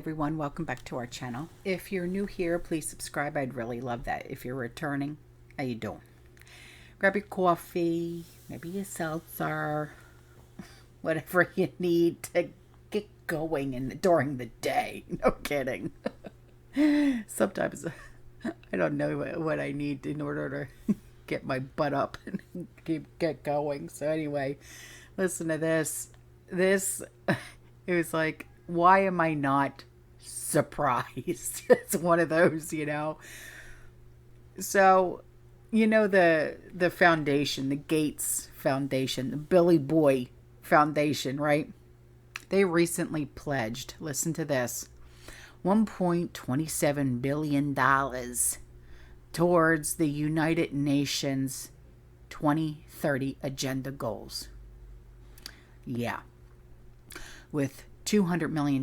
everyone, welcome back to our channel. If you're new here, please subscribe. I'd really love that. If you're returning, how you doing? Grab your coffee, maybe a seltzer, whatever you need to get going during the day. No kidding. Sometimes I don't know what I need in order to get my butt up and get going. So anyway, listen to this. It was like, why am I not surprised? It's one of those, So, the foundation, the Gates Foundation, the Billy Boy Foundation, right? They recently pledged, listen to this, $1.27 billion towards the United Nations 2030 Agenda Goals. Yeah. With $200 million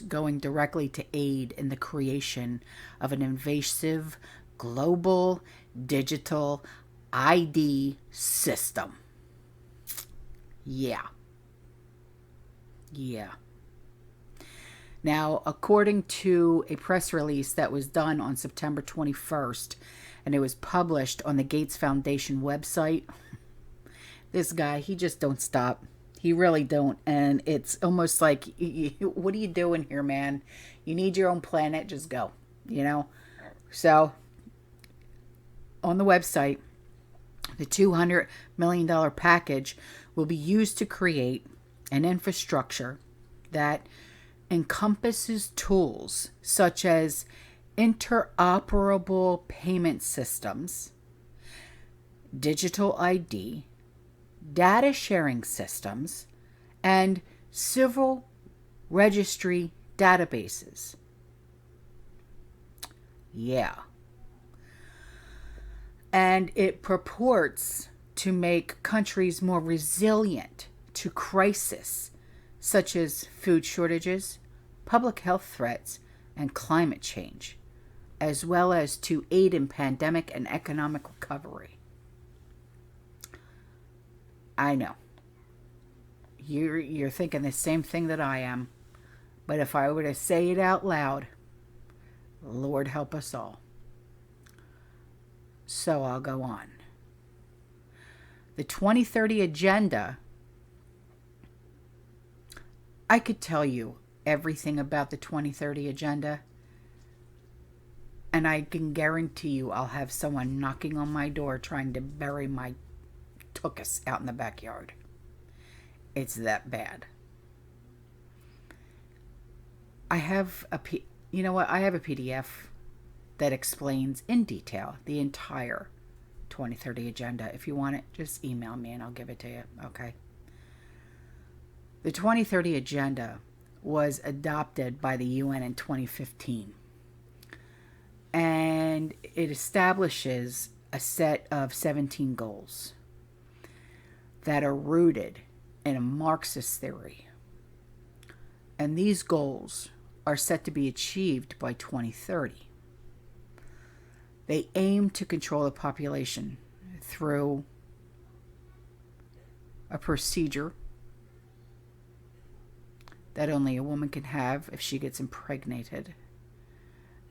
going directly to aid in the creation of an invasive global digital ID system. Yeah. Now, according to a press release that was done on September 21st, and it was published on the Gates Foundation website, this guy, he just don't stop. He really don't. And it's almost like, what are you doing here, man? You need your own planet. Just go, So, on the website, the $200 million package will be used to create an infrastructure that encompasses tools such as interoperable payment systems, digital ID, data sharing systems, and civil registry databases. Yeah. And it purports to make countries more resilient to crisis, such as food shortages, public health threats, and climate change, as well as to aid in pandemic and economic recovery. I know. You're thinking the same thing that I am. But if I were to say it out loud, Lord help us all. So I'll go on. The 2030 Agenda, I could tell you everything about the 2030 Agenda, and I can guarantee you I'll have someone knocking on my door trying to bury my tuchus out in the backyard. It's that bad. I have a PDF that explains in detail the entire 2030 Agenda. If you want it, just email me and I'll give it to you. Okay. The 2030 Agenda was adopted by the UN in 2015. And it establishes a set of 17 goals that are rooted in a Marxist theory. And these goals are set to be achieved by 2030. They aim to control the population through a procedure that only a woman can have if she gets impregnated,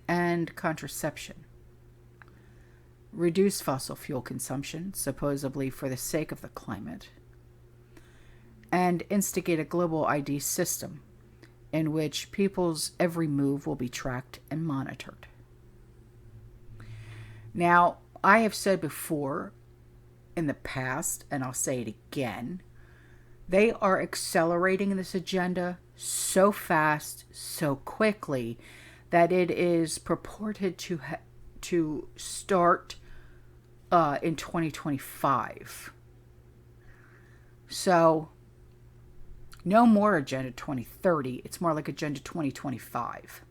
and contraception. Reduce fossil fuel consumption, supposedly for the sake of the climate, and instigate a global ID system in which people's every move will be tracked and monitored. Now, I have said before in the past, and I'll say it again, they are accelerating this agenda so fast, so quickly, that it is purported to start in 2025. So, no more Agenda 2030. It's more like Agenda 2025.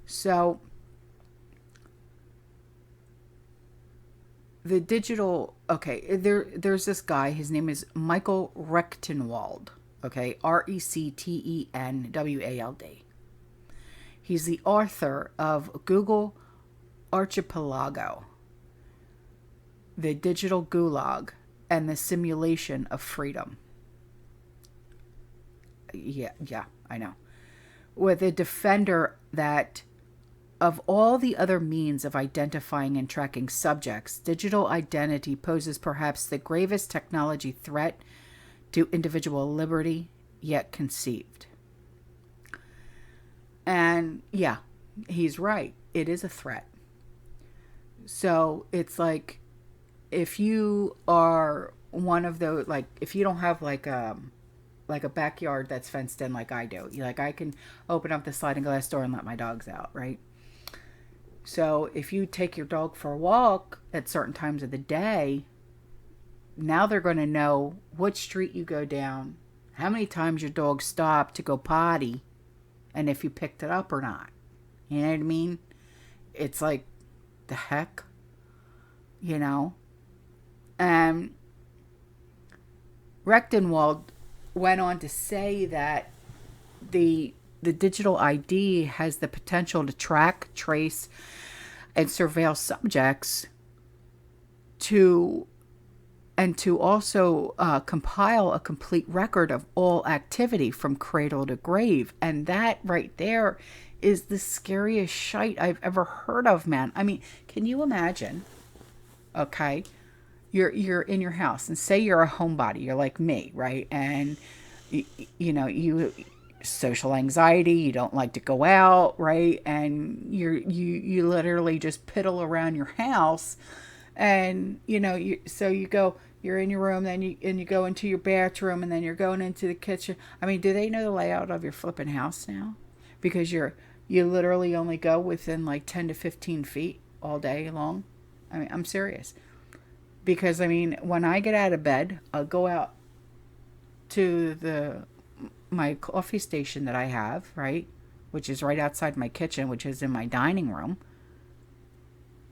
So, the digital, there's this guy, his name is Michael Rectenwald, Rectenwald. He's the author of Google Archipelago, The Digital Gulag, and the Simulation of Freedom. Yeah, I know. with a defender that of all the other means of identifying and tracking subjects, digital identity poses perhaps the gravest technology threat to individual liberty yet conceived. And yeah, he's right. It is a threat. So it's like, if you are one of those, like, if you don't have like a backyard that's fenced in like I do, like I can open up the sliding glass door and let my dogs out, right? So if you take your dog for a walk at certain times of the day, now they're going to know what street you go down, how many times your dog stopped to go potty, and if you picked it up or not. You know what I mean? It's like, the heck? You know? Rechtenwald went on to say that the digital ID has the potential to track, trace, and surveil subjects to also compile a complete record of all activity from cradle to grave. And that right there is the scariest shite I've ever heard of, man. I mean, can you imagine? Okay, you're in your house, and say you're a homebody, you're like me, right? And you social anxiety, you don't like to go out, right? And you literally just piddle around your house, and you're in your room, then you go into your bathroom, and then you're going into the kitchen. I mean, do they know the layout of your flipping house now? Because you literally only go within like 10 to 15 feet all day long. I mean, I'm serious. Because, I mean, when I get out of bed, I'll go out to my coffee station that I have, right? Which is right outside my kitchen, which is in my dining room.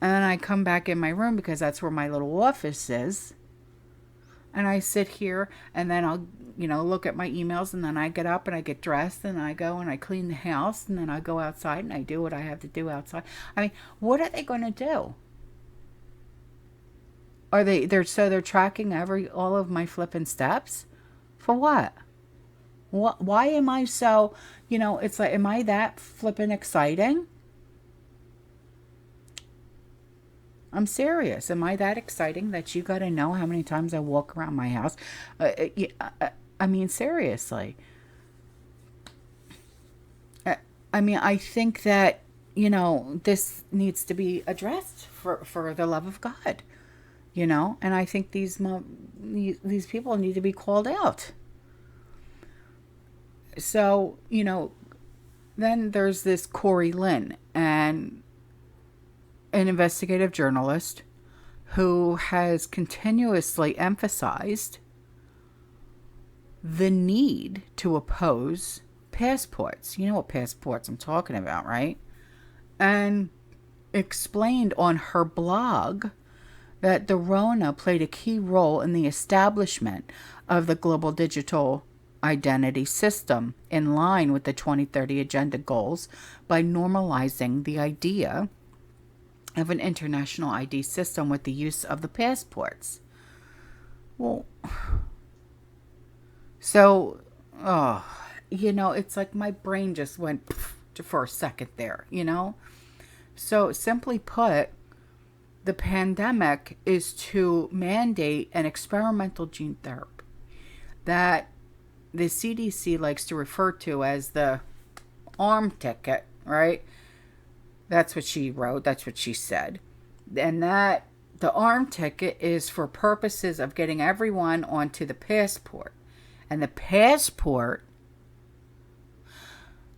And then I come back in my room because that's where my little office is. And I sit here, and then I'll, look at my emails, and then I get up and I get dressed, and I go and I clean the house, and then I go outside and I do what I have to do outside. I mean, what are they going to do? Are they're tracking all of my flipping steps? For what? Why am I so, it's like, am I that flipping exciting? I'm serious. Am I that exciting that you got to know how many times I walk around my house? I mean, seriously. I mean, I think that, this needs to be addressed for the love of God. And I think these people need to be called out. So, then there's this Corey Lynn, and an investigative journalist who has continuously emphasized the need to oppose passports. You know what passports I'm talking about, right? And explained on her blog that the Rona played a key role in the establishment of the global digital identity system in line with the 2030 Agenda goals by normalizing the idea of an international ID system with the use of the passports. Well, so, it's like my brain just went for a second there, So simply put, the pandemic is to mandate an experimental gene therapy that the CDC likes to refer to as the arm ticket, right? That's what she wrote. That's what she said. And that the arm ticket is for purposes of getting everyone onto the passport. And the passport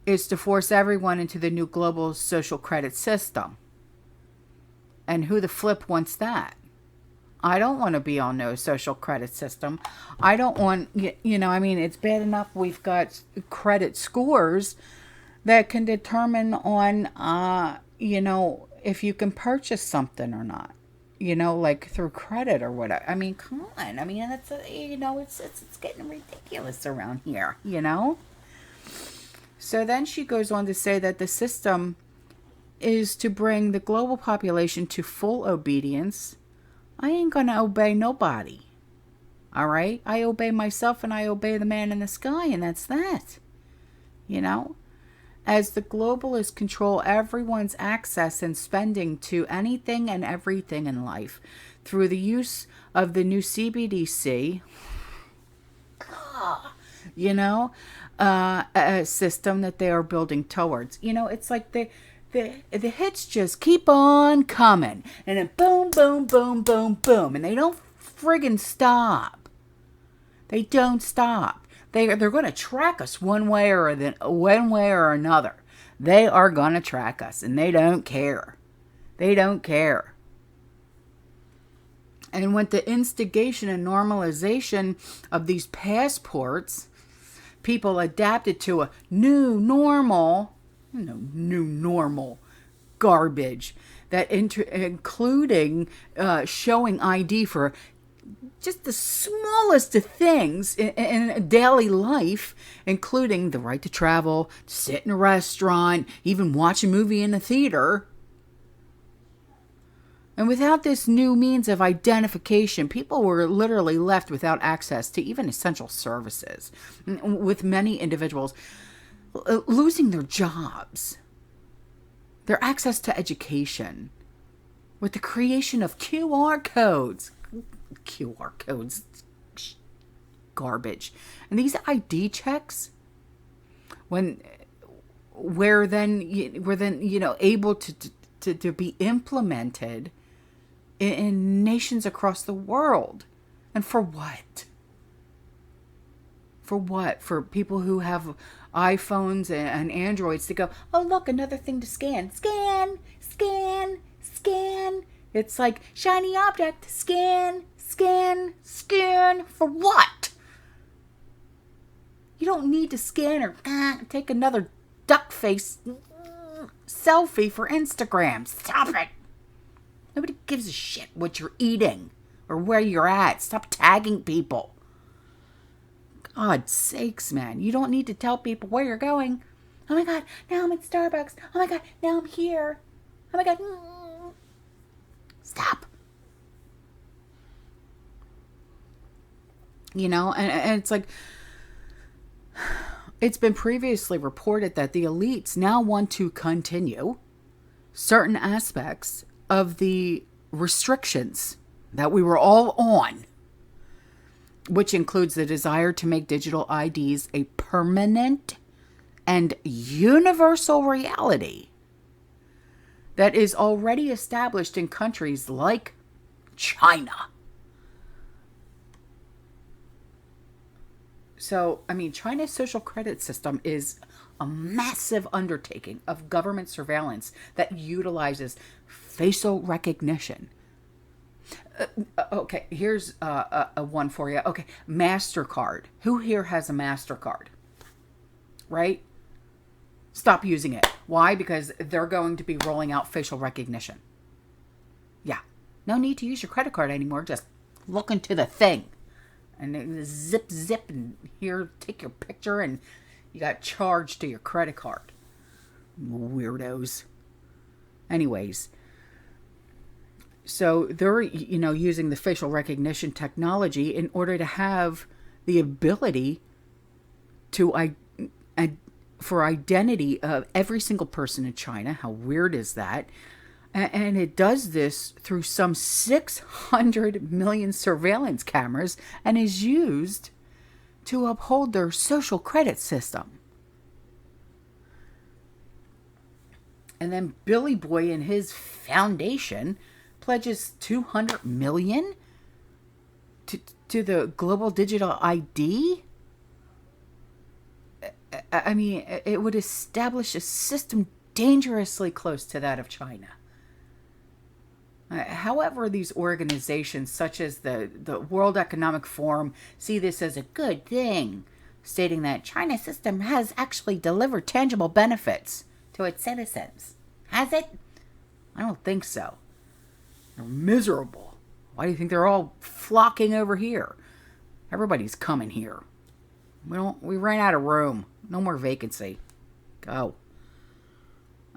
is to force everyone into the new global social credit system. And who the flip wants that? I don't want to be on no social credit system. I don't want, it's bad enough we've got credit scores that can determine on, if you can purchase something or not, like through credit or whatever. I mean, come on. I mean, it's getting ridiculous around here, So then she goes on to say that the system is to bring the global population to full obedience. I ain't gonna obey nobody. All right? I obey myself, and I obey the man in the sky, and that's that. as the globalists control everyone's access and spending to anything and everything in life through the use of the new CBDC, a system that they are building towards. It's like the hits just keep on coming, and then boom, boom, boom, boom, boom, and they don't friggin' stop. They don't stop. They're going to track us one way or another. They are going to track us, and they don't care. They don't care. And with the instigation and normalization of these passports, people adapted to a new normal garbage that including showing ID for just the smallest of things in daily life, including the right to travel, to sit in a restaurant, even watch a movie in a theater. And without this new means of identification, people were literally left without access to even essential services, with many individuals losing their jobs, their access to education, with the creation of QR codes, garbage. And these ID checks, were then able to be implemented in nations across the world. And for what? For what? For people who have iPhones and Androids to go, oh, look, another thing to scan. Scan, scan, scan. It's like shiny object. Scan, scan, scan. For what? You don't need to scan or take another duck face selfie for Instagram. Stop it. Nobody gives a shit what you're eating or where you're at. Stop tagging people. God's sakes, man. You don't need to tell people where you're going. Oh my God, now I'm at Starbucks. Oh my God, now I'm here. Oh my God. Stop. And it's like, it's been previously reported that the elites now want to continue certain aspects of the restrictions that we were all on, which includes the desire to make digital IDs a permanent and universal reality that is already established in countries like China. So, China's social credit system is a massive undertaking of government surveillance that utilizes facial recognition. Okay, here's a one for you. Okay, MasterCard. Who here has a MasterCard? Right? Stop using it. Why? Because they're going to be rolling out facial recognition. Yeah. No need to use your credit card anymore. Just look into the thing. And then zip, and here, take your picture, and you got charged to your credit card. Weirdos. Anyways, so they're, using the facial recognition technology in order to have the ability to for identity of every single person in China. How weird is that? And it does this through some 600 million surveillance cameras and is used to uphold their social credit system. And then Billy Boy and his foundation pledges $200 million to the global digital ID. It would establish a system dangerously close to that of China. However, these organizations such as the World Economic Forum see this as a good thing, stating that China's system has actually delivered tangible benefits to its citizens. Has it? I don't think so. They're miserable. Why do you think they're all flocking over here? Everybody's coming here. We ran out of room. No more vacancy. Go.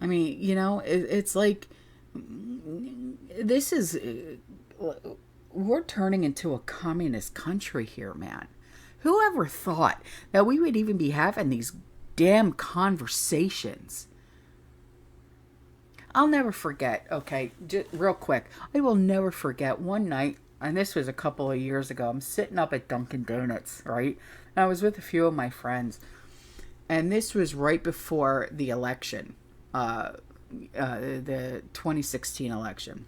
It's like, we're turning into a communist country here, man. Whoever thought that we would even be having these damn conversations. I'll never forget, okay, just real quick. I will never forget one night, and this was a couple of years ago. I'm sitting up at Dunkin' Donuts, right? And I was with a few of my friends. And this was right before the election, the 2016 election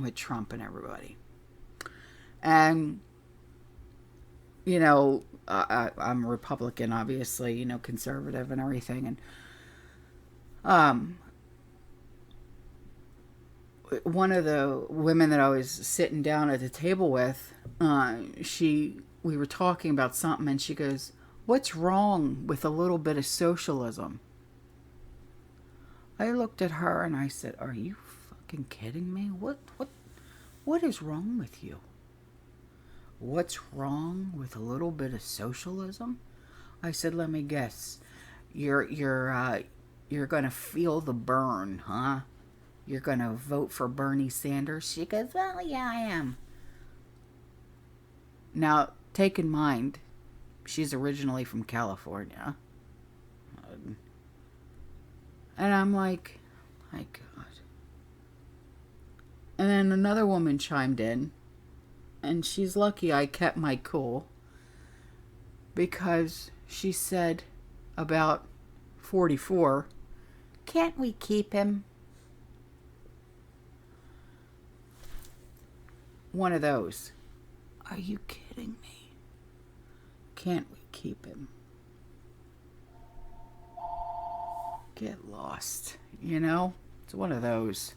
with Trump and everybody. And, you know, I'm a Republican, obviously, you know, conservative and everything. And one of the women that I was sitting down at the table with, we were talking about something, and she goes, "What's wrong with a little bit of socialism?" I looked at her and I said, "Are you fucking kidding me? What is wrong with you? What's wrong with a little bit of socialism?" I said, "Let me guess. You're gonna feel the burn, huh? You're gonna vote for Bernie Sanders?" She goes, "Well, yeah, I am." Now, take in mind, she's originally from California. And I'm like, my God. And then another woman chimed in, and she's lucky I kept my cool, because she said about 44, "Can't we keep him?" One of those. Are you kidding me? Can't we keep him? Get lost, you know? It's one of those.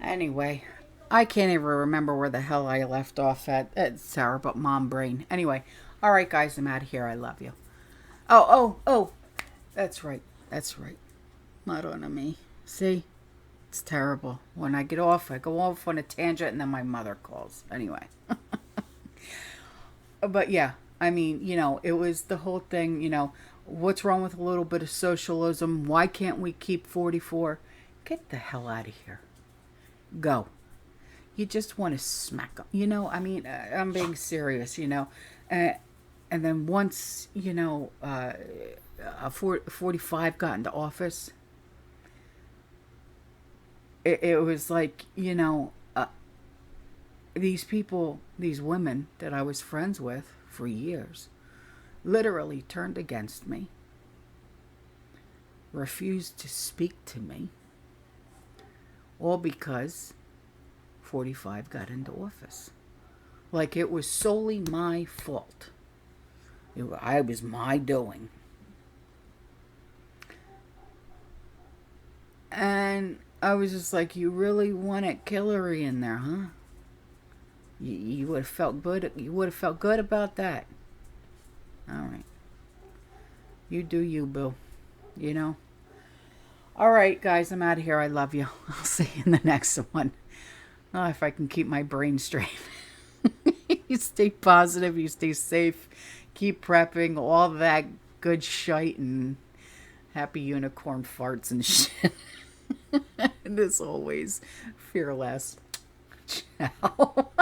Anyway, I can't even remember where the hell I left off at. It's sour, but mom brain. Anyway, all right, guys, I'm out of here. I love you. Oh. That's right. Not on me. See? It's terrible. When I get off, I go off on a tangent, and then my mother calls. Anyway. But yeah, I mean, you know, it was the whole thing, you know, what's wrong with a little bit of socialism? Why can't we keep 44? Get the hell out of here. Go. You just want to smack them. You know, I mean, I'm being serious, you know. And then once, you know, 45 got into office, it was like, you know, these people, these women that I was friends with for years, literally turned against me, refused to speak to me, all because 45 got into office. Like it was solely my fault. It was my doing. And I was just like, you really wanted Hillary in there, huh? You would have felt good. You would have felt good about that. All right. You do you, boo. You know? All right, guys, I'm out of here. I love you. I'll see you in the next one. Oh, if I can keep my brain straight. You stay positive. You stay safe. Keep prepping. All that good shite and happy unicorn farts and shit. And as always, fearless. Ciao.